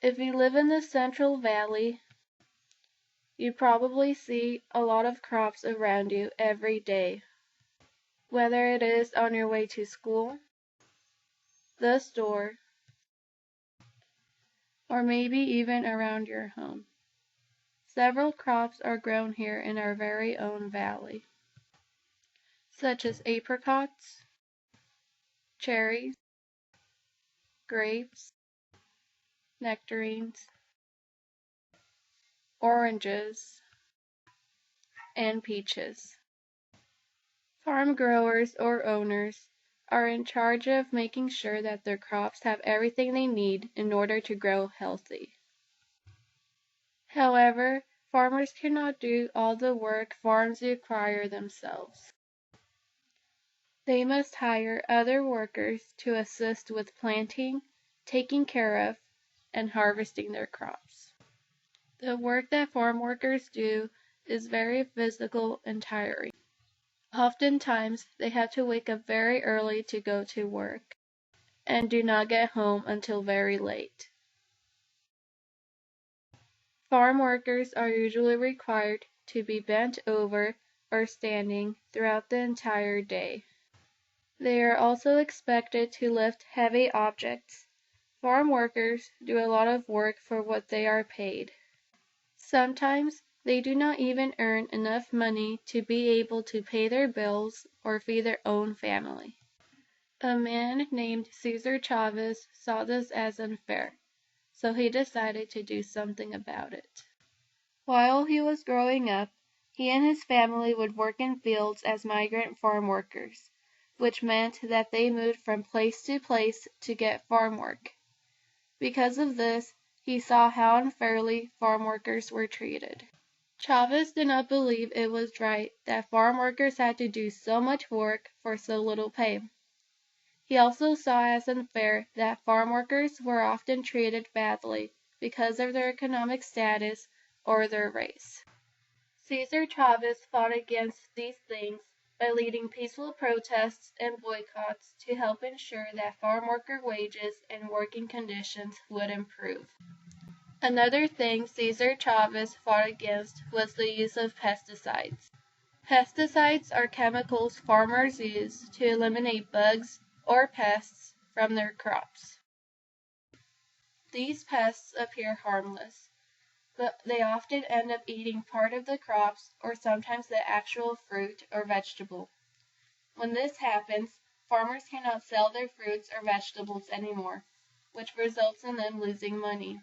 If you live in the Central Valley, you probably see a lot of crops around you every day, whether it is on your way to school, the store, or maybe even around your home. Several crops are grown here in our very own valley, such as apricots, cherries, grapes, nectarines, oranges, and peaches. Farm growers or owners are in charge of making sure that their crops have everything they need in order to grow healthy. However, farmers cannot do all the work farms require themselves. They must hire other workers to assist with planting, taking care of, and harvesting their crops. The work that farm workers do is very physical and tiring. Oftentimes, they have to wake up very early to go to work, and do not get home until very late. Farm workers are usually required to be bent over or standing throughout the entire day. They are also expected to lift heavy objects. Farm workers do a lot of work for what they are paid. Sometimes they do not even earn enough money to be able to pay their bills or feed their own family. A man named Cesar Chavez saw this as unfair, so he decided to do something about it. While he was growing up, he and his family would work in fields as migrant farm workers, which meant that they moved from place to place to get farm work. Because of this, he saw how unfairly farm workers were treated. Chavez did not believe it was right that farm workers had to do so much work for so little pay. He also saw as unfair that farm workers were often treated badly because of their economic status or their race. Cesar Chavez fought against these things by leading peaceful protests and boycotts to help ensure that farm worker wages and working conditions would improve. Another thing Cesar Chavez fought against was the use of pesticides. Pesticides are chemicals farmers use to eliminate bugs or pests from their crops. These pests appear harmless, but they often end up eating part of the crops or sometimes the actual fruit or vegetable. When this happens, farmers cannot sell their fruits or vegetables anymore, which results in them losing money.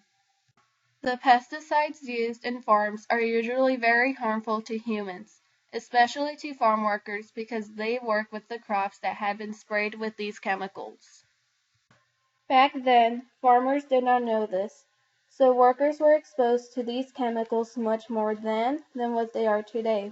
The pesticides used in farms are usually very harmful to humans, especially to farm workers because they work with the crops that have been sprayed with these chemicals. Back then, farmers did not know this, so workers were exposed to these chemicals much more than what they are today.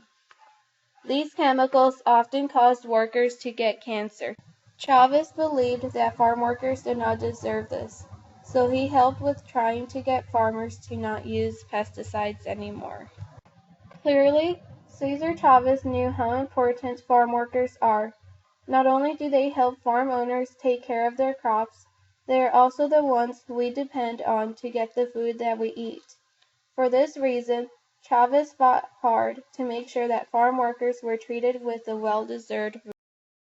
These chemicals often caused workers to get cancer. Chavez believed that farm workers did not deserve this, so he helped with trying to get farmers to not use pesticides anymore. Clearly, Cesar Chavez knew how important farm workers are. Not only do they help farm owners take care of their crops, they are also the ones we depend on to get the food that we eat. For this reason, Chavez fought hard to make sure that farm workers were treated with the well-deserved